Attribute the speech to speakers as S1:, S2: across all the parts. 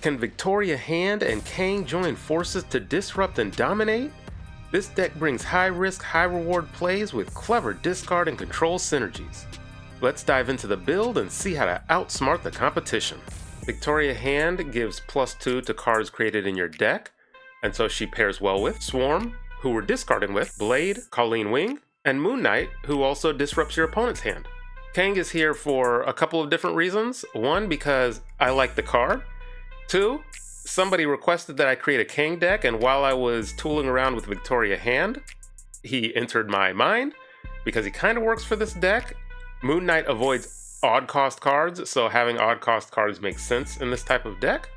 S1: Can Victoria Hand and Kang join forces to disrupt and dominate? This deck brings high-risk, high-reward plays with clever discard and control synergies. Let's dive into the build and see how to outsmart the competition. Victoria Hand gives +2 to cards created in your deck, and so she pairs well with Swarm, who we're discarding with, Blade, Colleen Wing, and Moon Knight, who also disrupts your opponent's hand. Kang is here for a couple of different reasons. One, because I like the card. Two, somebody requested that I create a Kang deck, and while I was tooling around with Victoria Hand, he entered my mind because he kind of works for this deck. Moon Knight avoids odd cost cards, so having odd cost cards makes sense in this type of deck.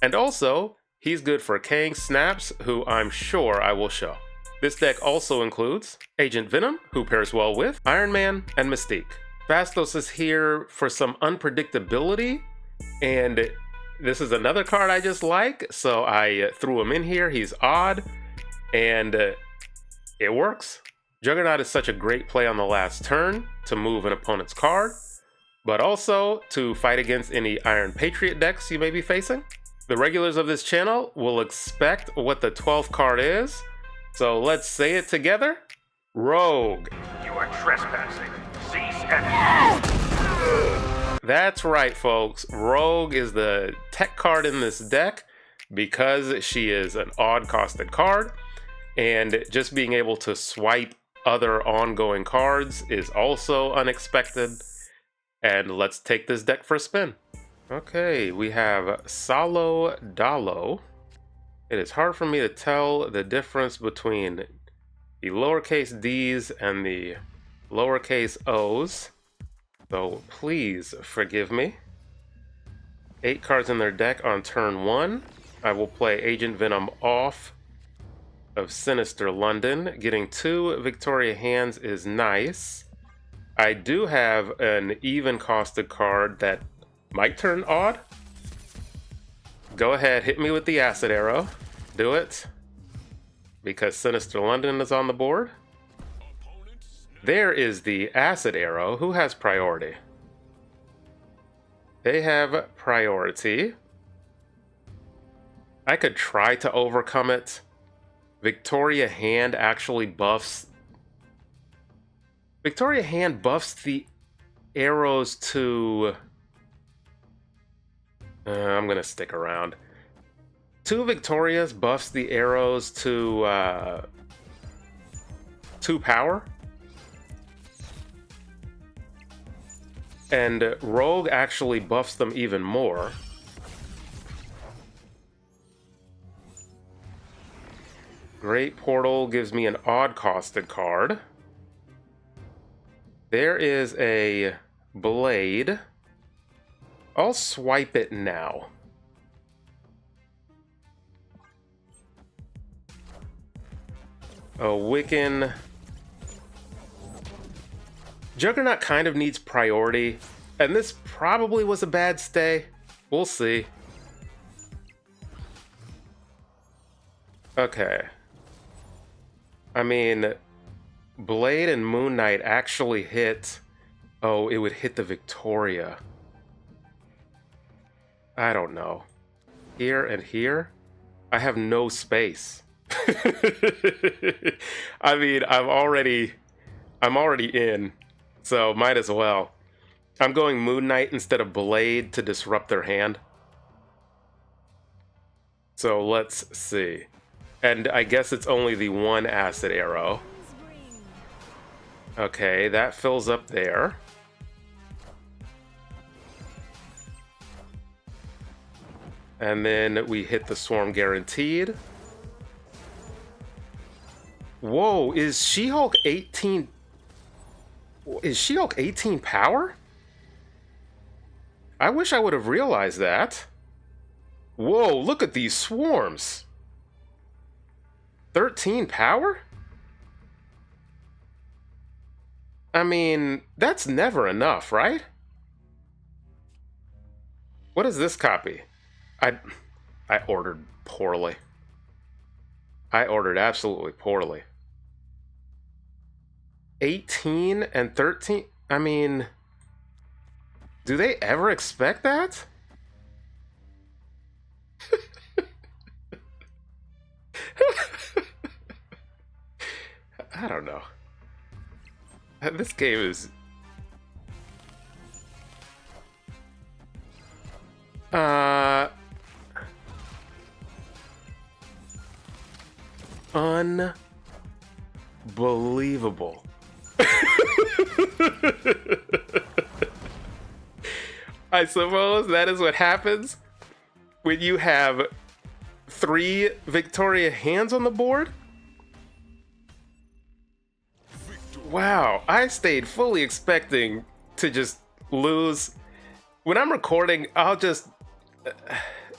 S1: And also, he's good for Kang snaps, who I'm sure I will show. This deck also includes Agent Venom, who pairs well with Iron Man and Mystique. Phastos is here for some unpredictability, and this is another card I just like, so I threw him in here. He's odd, and it works. Juggernaut is such a great play on the last turn to move an opponent's card, but also to fight against any Iron Patriot decks you may be facing. The regulars of this channel will expect what the 12th card is, so let's say it together. Rogue.
S2: You are trespassing. Cease and...
S1: That's right, folks. Rogue is the tech card in this deck because she is an odd-costed card, and just being able to swipe other ongoing cards is also unexpected. And let's take this deck for a spin. Okay, we have Salo Dalo. It is hard for me to tell the difference between the lowercase d's and the lowercase o's, so please forgive me. 8 cards in their deck on turn 1. I will play Agent Venom off of Sinister London. Getting 2 Victoria Hands is nice. I do have an even costed card that might turn odd. Go ahead, hit me with the acid arrow. Do it. Because Sinister London is on the board. There is the acid arrow. Who has priority? They have priority. I could try to overcome it. Victoria Hand actually buffs... Victoria Hand buffs the arrows to... I'm gonna stick around. 2 Victorias buffs the arrows to 2 power. And Rogue actually buffs them even more. Great Portal gives me an odd-costed card. There is a Blade. I'll swipe it now. A Wiccan. Juggernaut kind of needs priority, and this probably was a bad stay. We'll see. Okay. I mean, Blade and Moon Knight actually hit... Oh, it would hit the Victoria. I don't know. Here and here? I have no space. I mean, I'm already in, so might as well. I'm going Moon Knight instead of Blade to disrupt their hand. So let's see. And I guess it's only the 1 acid arrow. Okay, that fills up there. And then we hit the Swarm Guaranteed. Whoa, is She-Hulk 18... Is She-Hulk 18 power? I wish I would have realized that. Whoa, look at these swarms. 13 power? I mean, that's never enough, right? What is this copy? I ordered poorly. I ordered absolutely poorly. 18 and 13? I mean, do they ever expect that? I don't know. This game is... Unbelievable. I suppose that is what happens when you have 3 Victoria hands on the board. Wow, I stayed fully expecting to just lose. When I'm recording, I'll just,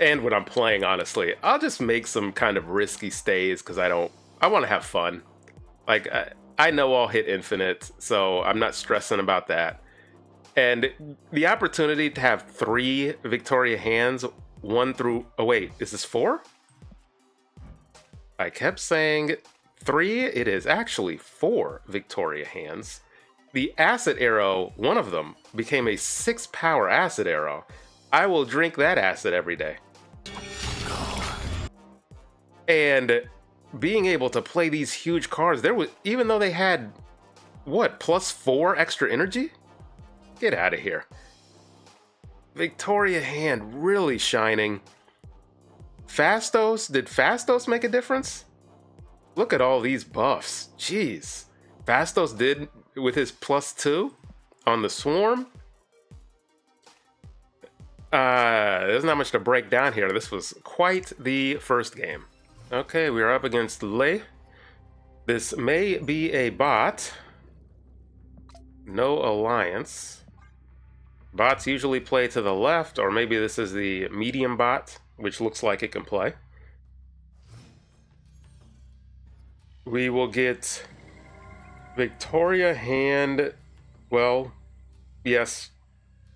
S1: and when I'm playing, honestly, I'll just make some kind of risky stays because I want to have fun. Like, I know I'll hit infinite, so I'm not stressing about that. And the opportunity to have 3 Victoria hands, 1 through, oh wait, is this 4? I kept saying 3, it is actually 4 Victoria hands. The acid arrow, one of them, became a 6 power acid arrow. I will drink that acid every day. And being able to play these huge cards, even though they had, what, +4 extra energy? Get out of here. Victoria hand really shining. Fastos, did Fastos make a difference? Look at all these buffs. Jeez. Fastos did with his +2 on the swarm. There's not much to break down here. This was quite the first game. Okay, we are up against Lei. This may be a bot. No alliance. Bots usually play to the left, or maybe this is the medium bot, which looks like it can play. We will get Victoria hand. Well, yes,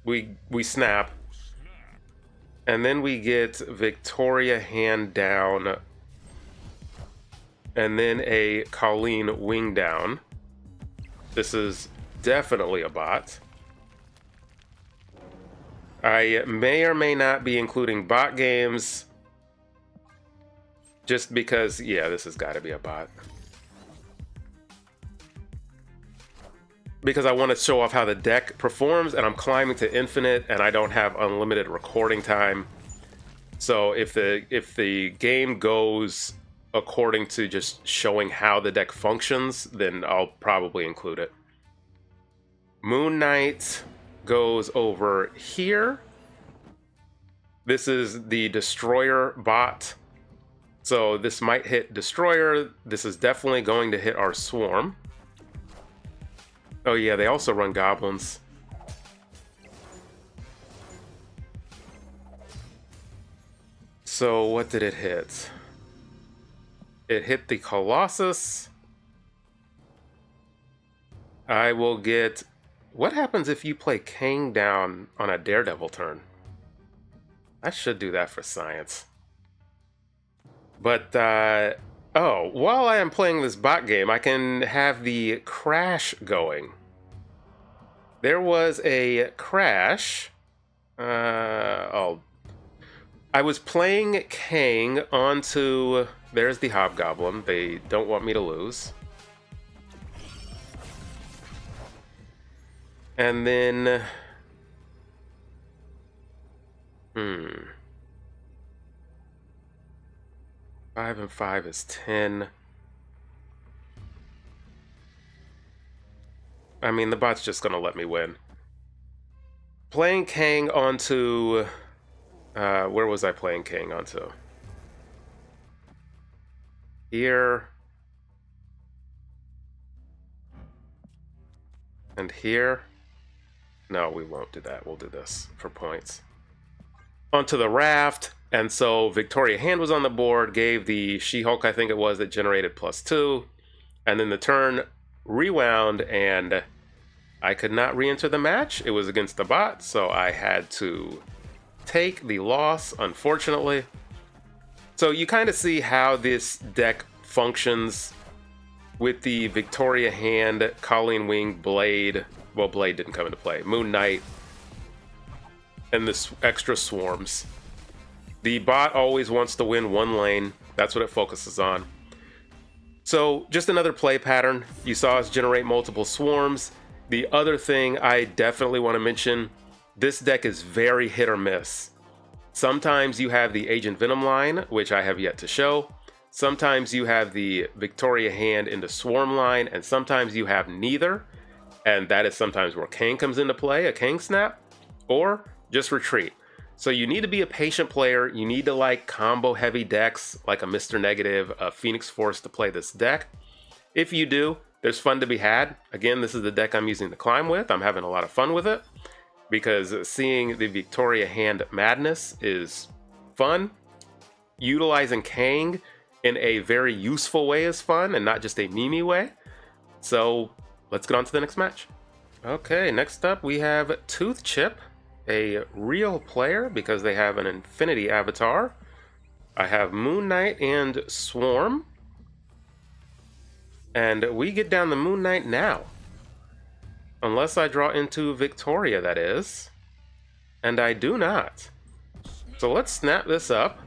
S1: we snap. And then we get Victoria hand down. And then a Colleen wing down. This is definitely a bot. I may or may not be including bot games. Just because, yeah, this has got to be a bot. Because I want to show off how the deck performs, and I'm climbing to infinite, and I don't have unlimited recording time. So if the game goes according to just showing how the deck functions, then I'll probably include it. Moon Knight goes over here. This is the Destroyer bot. So this might hit Destroyer. This is definitely going to hit our Swarm. Oh yeah, they also run Goblins. So what did it hit? It hit the Colossus. I will get... What happens if you play Kang down on a Daredevil turn? I should do that for science. But, oh, while I am playing this bot game, I can have the crash going. There was a crash. I was playing Kang onto... There's the Hobgoblin. They don't want me to lose. And then... 5 and 5 is 10. I mean, the bot's just gonna let me win. Playing Kang onto... where was I playing Kang onto? Here. And here. No, we won't do that. We'll do this for points. Onto the raft. And so Victoria Hand was on the board, gave the She-Hulk, I think it was, that generated +2. And then the turn rewound, and I could not re-enter the match. It was against the bot, so I had to take the loss, unfortunately. So you kind of see how this deck functions with the Victoria Hand, Colleen Wing, Blade. Well, Blade didn't come into play. Moon Knight, and the extra swarms. The bot always wants to win one lane. That's what it focuses on. So just another play pattern. You saw us generate multiple swarms. The other thing I definitely want to mention, this deck is very hit or miss. Sometimes you have the Agent Venom line, which I have yet to show. Sometimes you have the Victoria hand into Swarm line, and sometimes you have neither. And that is sometimes where Kang comes into play, a Kang snap, or just retreat. So you need to be a patient player. You need to like combo heavy decks like a Mr. Negative, a Phoenix Force to play this deck. If you do, there's fun to be had. Again, this is the deck I'm using to climb with. I'm having a lot of fun with it because seeing the Victoria hand madness is fun. Utilizing Kang in a very useful way is fun and not just a meme way. So let's get on to the next match. Okay, next up we have Tooth Chip, a real player because they have an Infinity avatar. I have Moon Knight and Swarm. And we get down the Moon Knight now. Unless I draw into Victoria, that is. And I do not. So let's snap this up.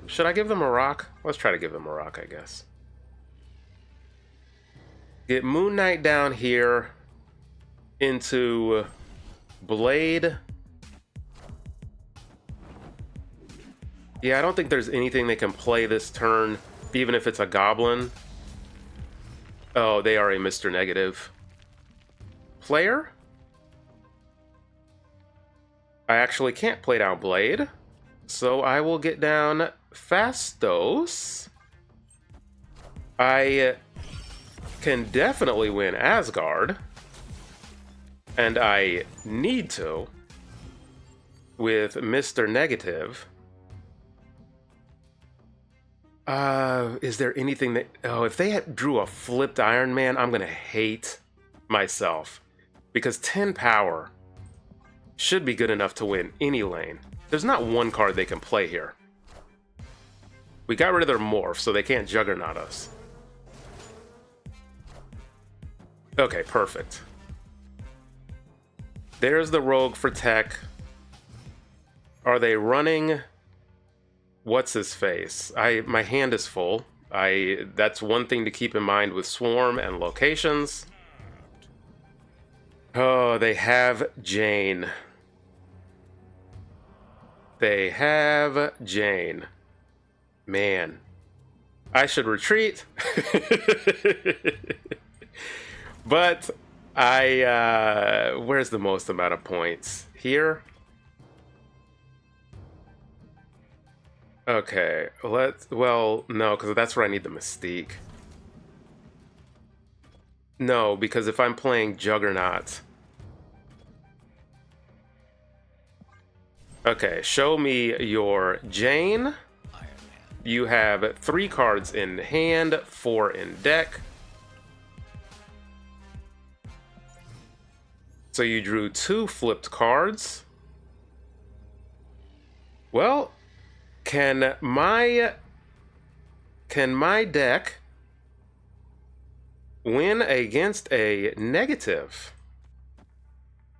S1: Should I give them a rock? Let's try to give them a rock, I guess. Get Moon Knight down here into Blade. Yeah, I don't think there's anything they can play this turn, even if it's a Goblin. Oh, they are a Mr. Negative player. I actually can't play down Blade, so I will get down Fastos. I can definitely win Asgard, and I need to with Mr. Negative. Is there anything that... Oh, if they drew a flipped Iron Man, I'm gonna hate myself. Because 10 power should be good enough to win any lane. There's not one card they can play here. We got rid of their morph, so they can't Juggernaut us. Okay, perfect. There's the Rogue for tech. Are they running... What's his face? My hand is full. That's one thing to keep in mind with Swarm and locations. Oh, they have Jane. They have Jane. Man. I should retreat. But where's the most amount of points? Here? Okay, well, no, because that's where I need the Mystique. No, because if I'm playing Juggernaut... Okay, show me your Jane. You have 3 cards in hand, 4 in deck. So you drew 2 flipped cards. Well... Can my deck win against a negative?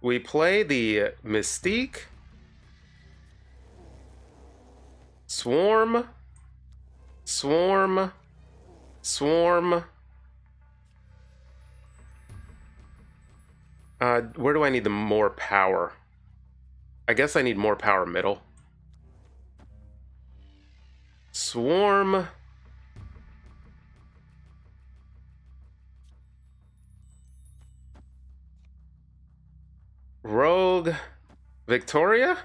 S1: We play the Mystique, Swarm, Swarm, Swarm. Where do I need the more power? I guess I need more power middle. Swarm. Rogue. Victoria?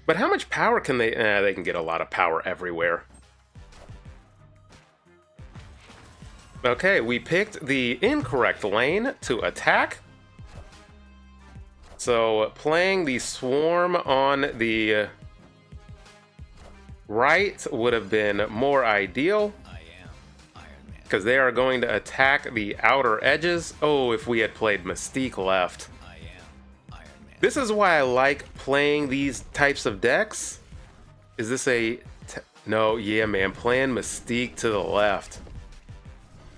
S1: But how much power can they... they can get a lot of power everywhere. Okay, we picked the incorrect lane to attack. So, playing the Swarm on the... right would have been more ideal because they are going to attack the outer edges. Oh, if we had played Mystique left. This is why I like playing these types of decks. Is this a... No, yeah, man, playing Mystique to the left.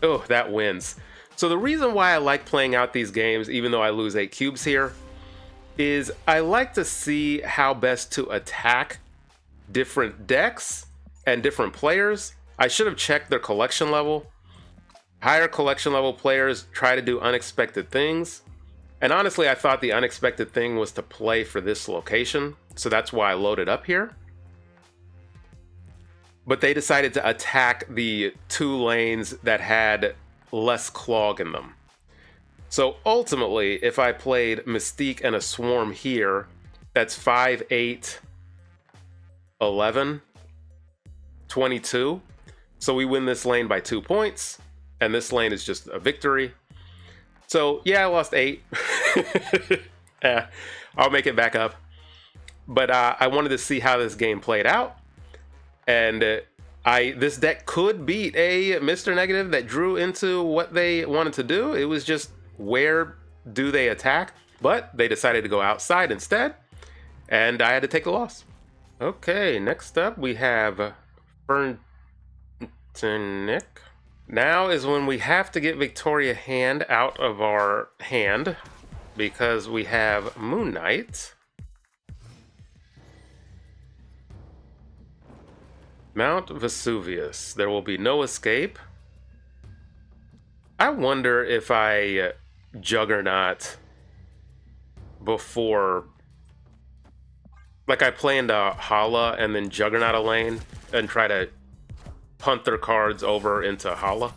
S1: Oh, that wins. So the reason why I like playing out these games, even though I lose 8 cubes here, is I like to see how best to attack different decks and different players. I should have checked their collection level. Higher collection level players try to do unexpected things. And honestly, I thought the unexpected thing was to play for this location. So that's why I loaded up here. But they decided to attack the 2 lanes that had less clog in them. So ultimately, if I played Mystique and a Swarm here, that's 5, 8, 11, 22. So we win this lane by 2 points, and this lane is just a victory. So yeah, I lost 8. I'll make it back up. But I wanted to see how this game played out. And this deck could beat a Mr. Negative that drew into what they wanted to do. It was just, where do they attack? But they decided to go outside instead, and I had to take the loss. Okay, next up we have Ferntenic. Now is when we have to get Victoria Hand out of our hand, because we have Moon Knight, Mount Vesuvius. There will be no escape. I wonder if I Juggernaut before, like I play into Hala and then Juggernaut a lane and try to punt their cards over into Hala.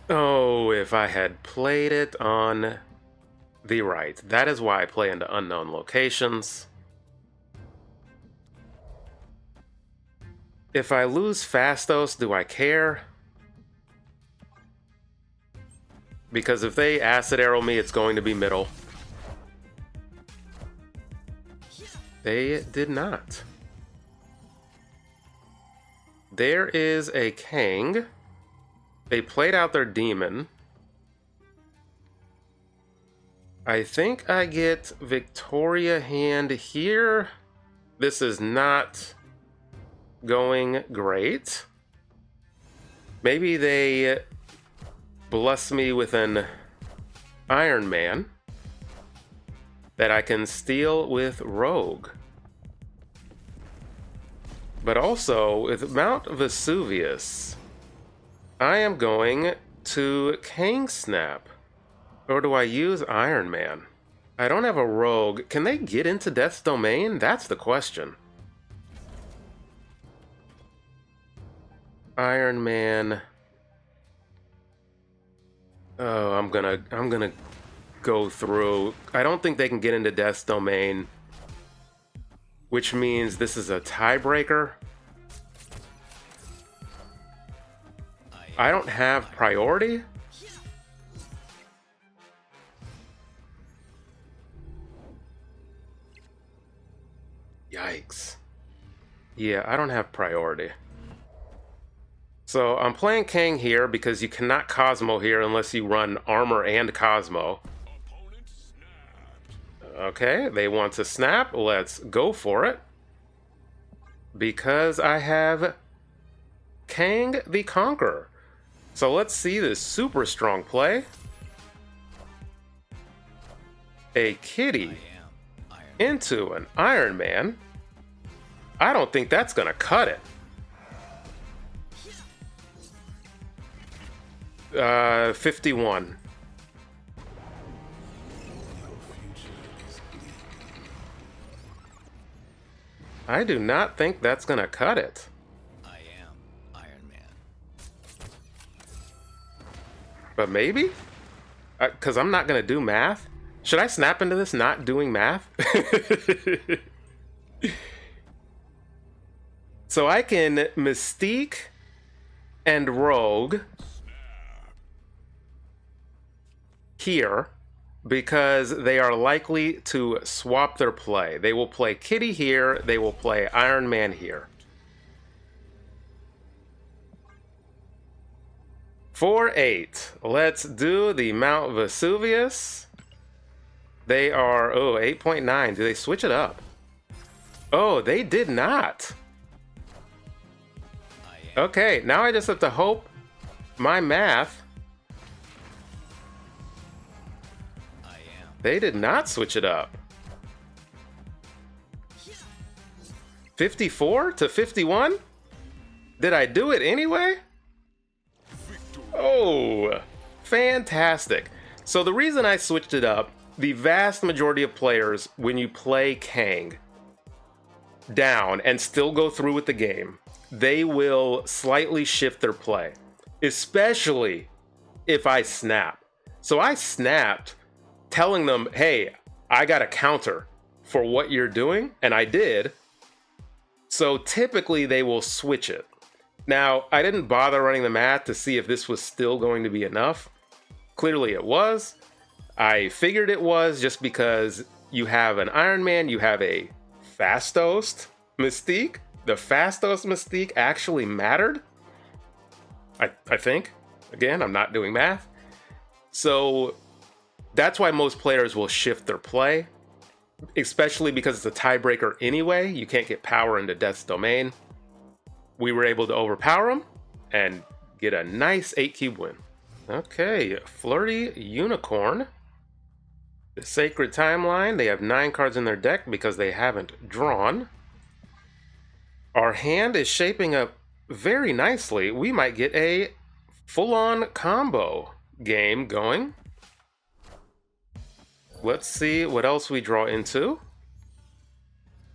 S1: Oh, if I had played it on the right. That is why I play into unknown locations. If I lose Fastos, do I care? Because if they acid arrow me, it's going to be middle. They did not. There is a Kang. They played out their demon. I think I get Victoria Hand here. This is not going great. Maybe they bless me with an Iron Man that I can steal with Rogue. But also with Mount Vesuvius, I am going to Kang Snap. Or do I use Iron Man? I don't have a Rogue. Can they get into Death's Domain? That's the question. Iron Man. Oh, I'm gonna go through. I don't think they can get into Death's Domain, which means this is a tiebreaker. I don't have priority. Yikes. Yeah, I don't have priority. So I'm playing Kang here because you cannot Cosmo here unless you run Armor and Cosmo. Okay, they want to snap. Let's go for it. Because I have Kang the Conqueror. So let's see this super strong play. A Kitty into an Iron Man. I don't think that's gonna cut it. 51. I do not think that's gonna cut it.
S3: I am Iron Man.
S1: But maybe? Because I'm not gonna do math. Should I snap into this not doing math? So I can Mystique and Rogue here because they are likely to swap their play. They will play Kitty here, they will play Iron Man here. 4-8. Let's do the Mount Vesuvius. They are, 8.9. Do they switch it up? Oh, they did not. Okay, now I just have to hope my math. They did not switch it up. 54 to 51? Did I do it anyway? Oh, fantastic. So the reason I switched it up, the vast majority of players, when you play Kang down and still go through with the game, they will slightly shift their play, especially if I snap. So I snapped telling them, hey, I got a counter for what you're doing, and I did. So typically they will switch it. Now, I didn't bother running the math to see if this was still going to be enough. Clearly it was. I figured it was just because you have an Iron Man, you have a Fastos Mystique. The Fastos Mystique actually mattered. I think. Again, I'm not doing math. So that's why most players will shift their play, especially because it's a tiebreaker anyway. You can't get power into Death's Domain. We were able to overpower him and get a nice 8-cube win. Okay, Flirty Unicorn. The Sacred Timeline. They have 9 cards in their deck because they haven't drawn. Our hand is shaping up very nicely. We might get a full-on combo game going. Let's see what else we draw into.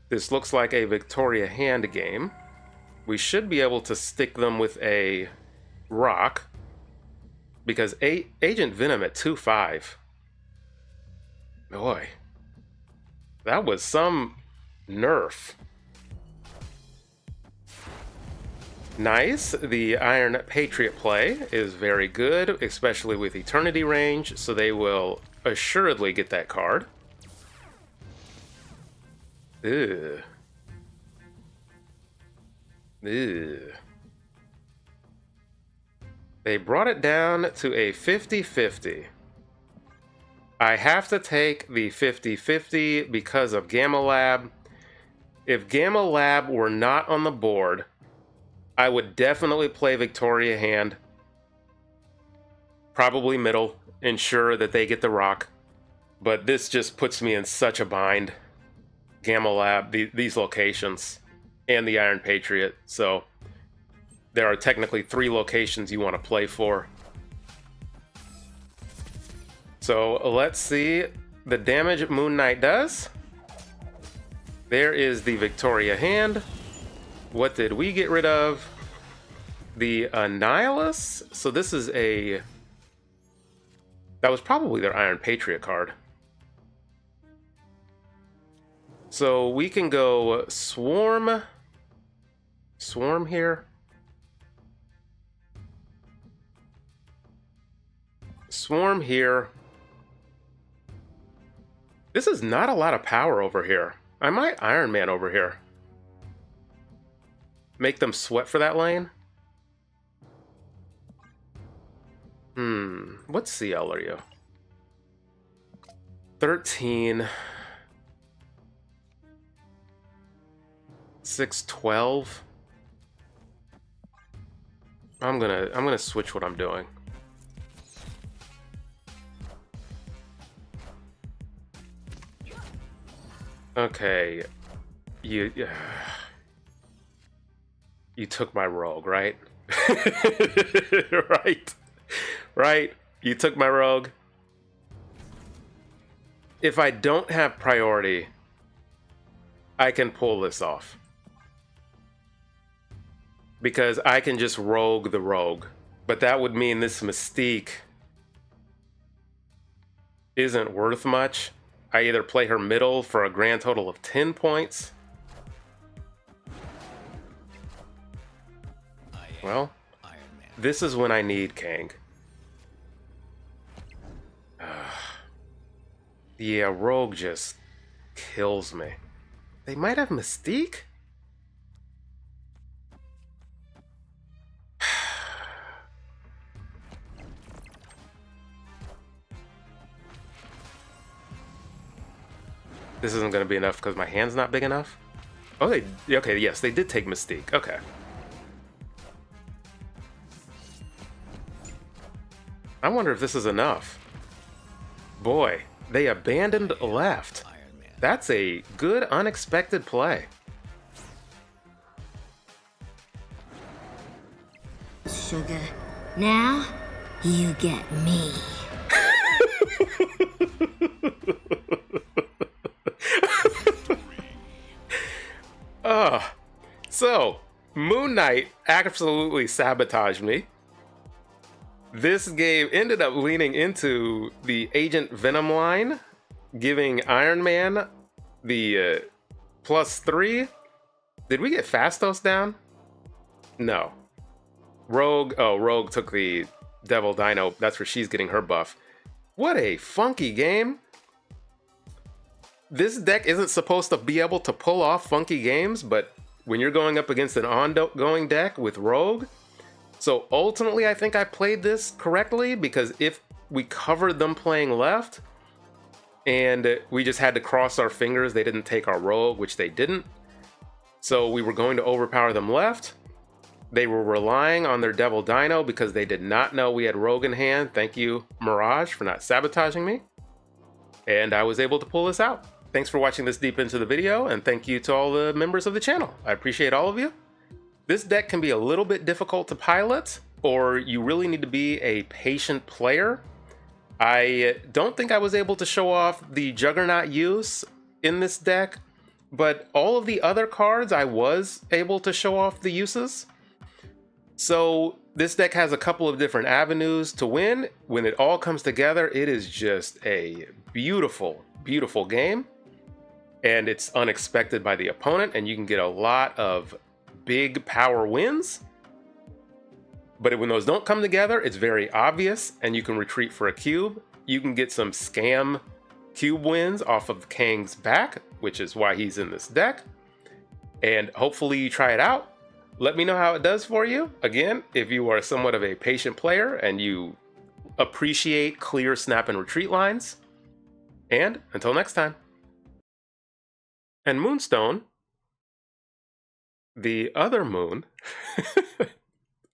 S1: This looks like a Victoria hand game. We should be able to stick them with a rock because Agent Venom at 2/5. Boy, that was some nerf. Nice. The Iron Patriot play is very good, especially with Eternity range, so they will assuredly get that card. Ugh. Ugh. They brought it down to a 50-50. I have to take the 50-50 because of Gamma Lab. If Gamma Lab were not on the board, I would definitely play Victoria hand. Probably middle, ensure that they get the rock. But this just puts me in such a bind. Gamma Lab, these locations, and the Iron Patriot. So there are technically 3 locations you want to play for. So let's see the damage Moon Knight does. There is the Victoria hand. What did we get rid of? The Annihilus. So this is a... That was probably their Iron Patriot card. So we can go Swarm. Swarm here. Swarm here. This is not a lot of power over here. I might Iron Man over here. Make them sweat for that lane. What CL are you? 13. 612. I'm gonna switch what I'm doing. Okay, you took my rogue, right? Right. You took my rogue. If I don't have priority, I can pull this off. Because I can just rogue the rogue. But that would mean this Mystique isn't worth much. I either play her middle for a grand total of 10 points. Well, this is when I need Kang. Yeah, Rogue just kills me. They might have Mystique? This isn't going to be enough because my hand's not big enough? Oh, okay, yes, they did take Mystique. Okay. I wonder if this is enough. Boy, they abandoned left. That's a good unexpected play.
S4: sugar. Now, you get me.
S1: So, Moon Knight absolutely sabotaged me. This game ended up leaning into the Agent Venom line, giving Iron Man the +3. Did we get Fastos down? No. Rogue took the Devil Dino. That's where she's getting her buff. What a funky game. This deck isn't supposed to be able to pull off funky games, but when you're going up against an ongoing deck with Rogue. So ultimately, I think I played this correctly, because if we covered them playing left and we just had to cross our fingers they didn't take our Rogue, which they didn't. So we were going to overpower them left. They were relying on their Devil Dino because they did not know we had Rogue in hand. Thank you, Mirage, for not sabotaging me. And I was able to pull this out. Thanks for watching this deep into the video, and thank you to all the members of the channel. I appreciate all of you. This deck can be a little bit difficult to pilot, or you really need to be a patient player. I don't think I was able to show off the Juggernaut use in this deck, but all of the other cards I was able to show off the uses. So this deck has a couple of different avenues to win. When it all comes together, it is just a beautiful, beautiful game. And it's unexpected by the opponent, and you can get a lot of big power wins. But when those don't come together, it's very obvious, and you can retreat for a cube. You can get some scam cube wins off of Kang's back, which is why he's in this deck. And hopefully you try it out. Let me know how it does for you. Again, if you are somewhat of a patient player and you appreciate clear snap and retreat lines. And until next time. And Moonstone, the other moon,